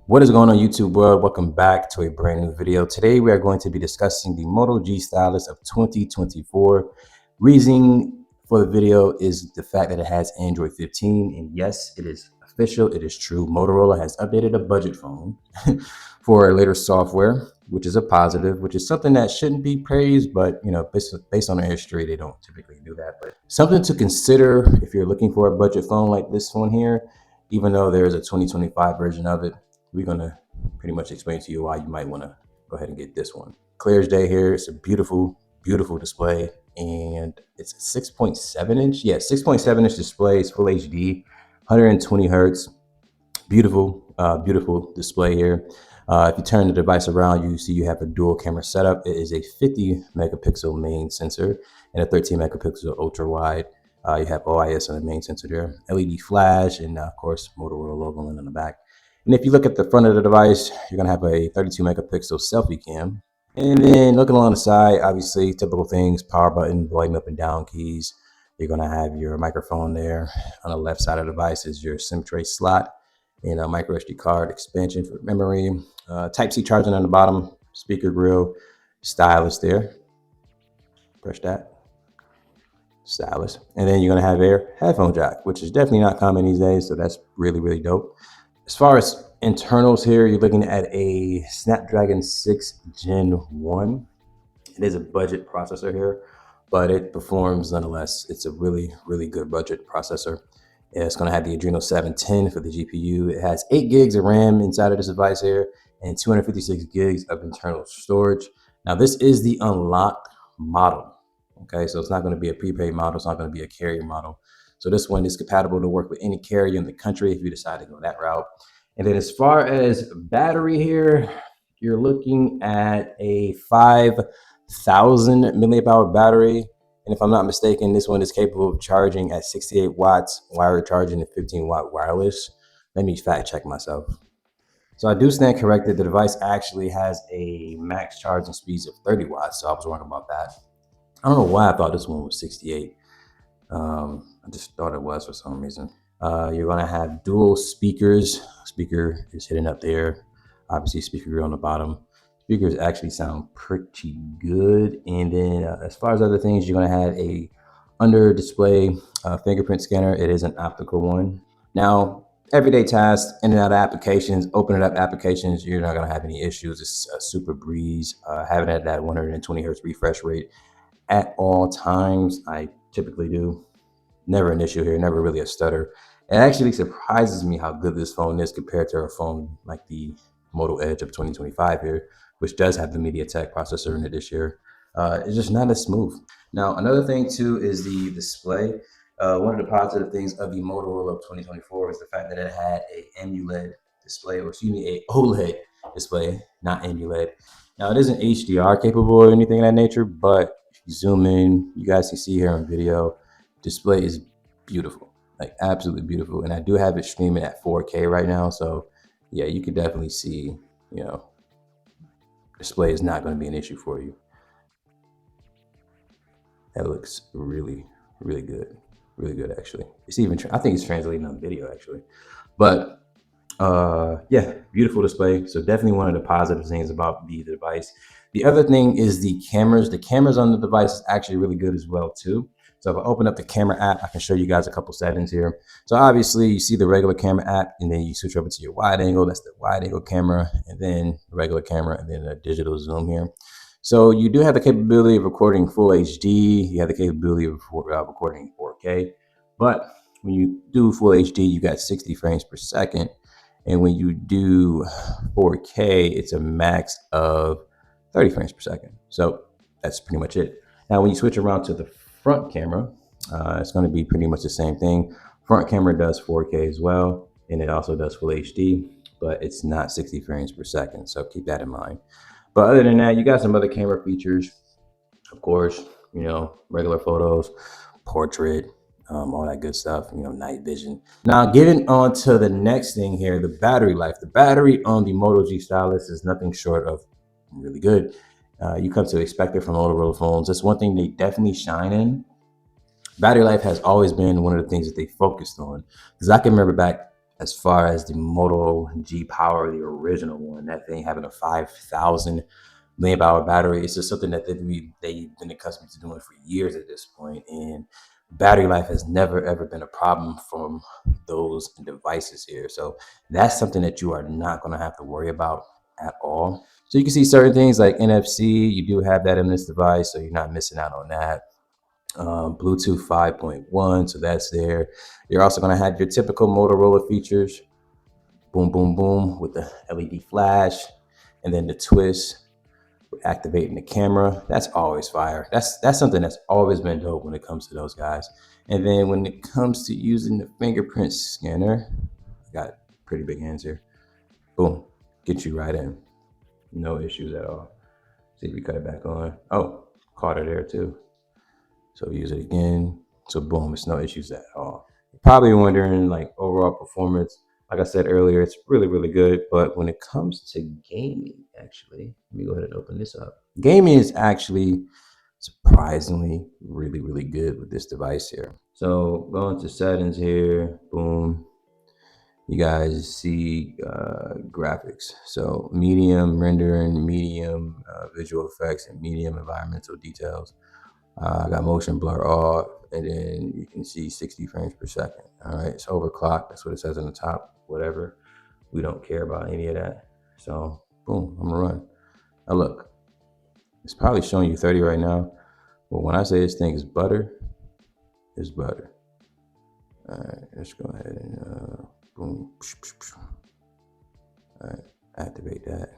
What is going on, YouTube world? Welcome back to a brand new video. Today we are going to be discussing the Moto G Stylus of 2024. Reason for the video is the fact that it has Android 15, and yes, it is official, it is true. Motorola has updated a budget phone for a later software, which is a positive, which is something that shouldn't be praised, but based on their history, they don't typically do that. But something to consider if you're looking for a budget phone like this one here, even though there's a 2025 version of it. We're going to pretty much explain to you why you might want to go ahead and get this one. Clear as day here. It's a beautiful, beautiful display, and it's a 6.7 inch. Yeah, 6.7 inch display. It's full HD, 120 hertz. Beautiful, beautiful display here. If you turn the device around, you see you have a dual camera setup. It is a 50 megapixel main sensor and a 13 megapixel ultra wide. You have OIS on the main sensor there, LED flash, and of course, Motorola logo on the back. And if you look at the front of the device, you're going to have a 32 megapixel selfie cam. And then looking along the side, obviously typical things, power button, volume up and down keys. You're going to have your microphone there. On the left side of the device is your SIM tray slot and a micro SD card expansion for memory. Type-C charging on the bottom, speaker grill, stylus there. Press that. Stylus. And then you're going to have a headphone jack, which is definitely not common these days. So that's really, really dope. As far as internals here, you're looking at a Snapdragon 6 Gen 1. It is a budget processor here, but it performs nonetheless. It's a really, really good budget processor. It's going to have the Adreno 710 for the GPU. It has 8 gigs of RAM inside of this device here and 256 gigs of internal storage. Now, this is the unlocked model. Okay, so it's not going to be a prepaid model. It's not going to be a carrier model. So this one is compatible to work with any carrier in the country if you decide to go that route. And then as far as battery here, you're looking at a 5,000 milliamp hour battery. And if I'm not mistaken, this one is capable of charging at 68 watts wired charging and 15 watt wireless. Let me fact check myself. So I do stand corrected. The device actually has a max charging speeds of 30 watts. So I was wrong about that. I don't know why I thought this one was 68. I just thought it was for some reason. You're going to have dual speakers. Speaker is hidden up there. Obviously, speaker grill on the bottom. Speakers actually sound pretty good. And then as far as other things, you're going to have a under display fingerprint scanner. It is an optical one. Now, everyday tasks, in and out of applications, opening up applications, you're not going to have any issues. It's a super breeze. Having it at that 120 hertz refresh rate at all times, I typically do. Never an issue here, never really a stutter. It actually surprises me how good this phone is compared to a phone like the Moto Edge of 2025 here, which does have the MediaTek processor in it this year. It's just not as smooth. Now, another thing too is the display. One of the positive things of the Motorola of 2024 is the fact that it had a AMOLED display, or excuse me, a OLED display, not AMOLED. Now, it isn't HDR capable or anything of that nature, but if you zoom in, you guys can see here on video, display is beautiful, like absolutely beautiful. And I do have it streaming at 4K right now. So yeah, you can definitely see, display is not going to be an issue for you. That looks really, really good. Really good, actually. It's even, I think it's translating on video actually, but yeah, beautiful display. So definitely one of the positive things about the device. The other thing is the cameras. The cameras on the device is actually really good as well too. So if I open up the camera app, I can show you guys a couple settings here. So obviously you see the regular camera app, and then you switch over to your wide angle. That's the wide angle camera, and then the regular camera, and then a digital zoom here. So you do have the capability of recording full HD. You have the capability of recording 4K, but when you do full HD, you got 60 frames per second. And when you do 4K, it's a max of 30 frames per second. So that's pretty much it. Now, when you switch around to the front camera, it's going to be pretty much the same thing. Front camera does 4K as well, and it also does full HD, but it's not 60 frames per second. So keep that in mind. But other than that, you got some other camera features, of course, regular photos, portrait, all that good stuff, night vision. Now, getting on to the next thing here, the battery life. The battery on the Moto G Stylus is nothing short of really good. You come to expect it from Motorola phones. That's one thing they definitely shine in. Battery life has always been one of the things that they focused on. Because I can remember back As far as the Moto G Power, the original one, that thing having a 5,000 milliamp hour battery, it's just something that they've been accustomed to doing for years at this point. And battery life has never ever been a problem from those devices here. So that's something that you are not going to have to worry about at all. So you can see certain things like NFC, you do have that in this device, so you're not missing out on that. Bluetooth 5.1, so that's there. You're also going to have your typical Motorola features, boom, boom, boom, with the LED flash, and then the twist, activating the camera. That's always fire. That's something that's always been dope when it comes to those guys. And then when it comes to using the fingerprint scanner, I got pretty big hands here. Boom, get you right in. No issues at all. See if we cut it back on. Oh, caught it there too. So use it again. So boom, it's no issues at all. You're probably wondering like overall performance. Like I said earlier, it's really, really good. But when it comes to gaming, actually, let me go ahead and open this up. Gaming is actually surprisingly really, really good with this device here. So go into settings here, boom. You guys see graphics. So medium rendering, medium visual effects, and medium environmental details. I got motion blur off, and then you can see 60 frames per second. All right, it's overclocked. That's what it says on the top. Whatever. We don't care about any of that. So boom, I'm gonna run. Now look, it's probably showing you 30 right now. But when I say this thing is butter, it's butter. All right, let's go ahead and boom. All right, activate that.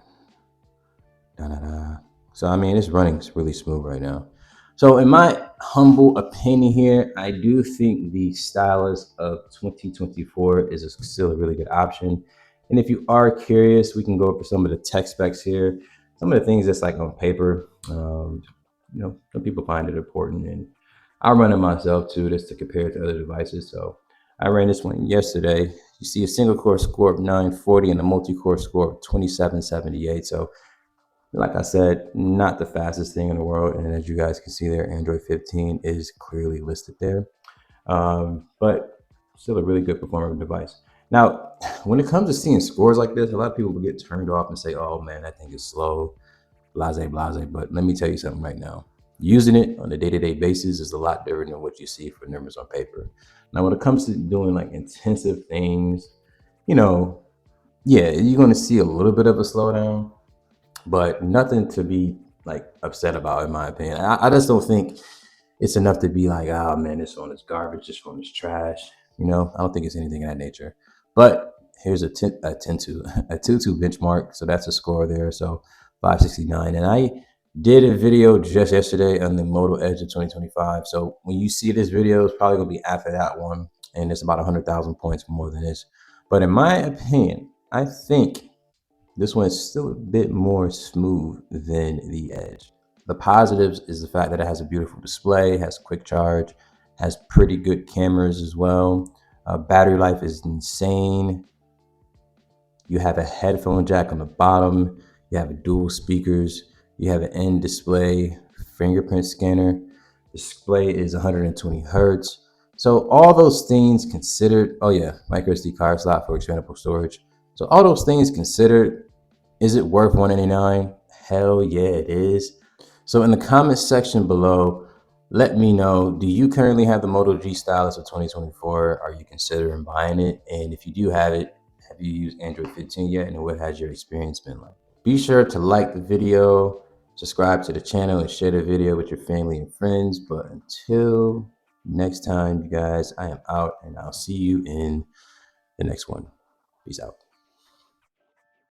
Da-da-da. So I mean, it's running really smooth right now. So in my humble opinion here, I do think the Stylus of 2024 is still a really good option. And if you are curious, we can go over some of the tech specs here. Some of the things that's like on paper, some people find it important, and I run it myself too, just to compare it to other devices. So I ran this one yesterday. You see a single core score of 940 and a multi-core score of 2778. So like I said, not the fastest thing in the world. And as you guys can see there, Android 15 is clearly listed there. But still a really good performing device. Now, when it comes to seeing scores like this, a lot of people will get turned off and say, oh man, that thing is slow, blase, blase. But let me tell you something right now. Using it on a day-to-day basis is a lot different than what you see for numbers on paper. Now, when it comes to doing like intensive things, yeah, you're going to see a little bit of a slowdown, but nothing to be like upset about, in my opinion. I just don't think it's enough to be like, oh man, this phone is garbage, this phone is trash. I don't think it's anything of that nature. But here's a 10 a 10 to a 2 benchmark, so that's a score there. So 569, and I did a video just yesterday on the Moto Edge of 2025. So when you see this video, it's probably gonna be after that one, and it's about 100,000 points more than this. But in my opinion, I think this one is still a bit more smooth than the Edge. The positives is the fact that it has a beautiful display, has quick charge, has pretty good cameras as well. Battery life is insane. You have a headphone jack on the bottom. You have dual speakers. You have an in-display fingerprint scanner. Display is 120 hertz. So all those things considered, oh yeah, micro SD card slot for expandable storage. So all those things considered, is it worth $189? Hell yeah, it is. So in the comments section below, let me know, do you currently have the Moto G Stylus of 2024? Are you considering buying it? And if you do have it, have you used Android 15 yet? And what has your experience been like? Be sure to like the video, subscribe to the channel, and share the video with your family and friends. But until next time, you guys, I am out, and I'll see you in the next one. Peace out.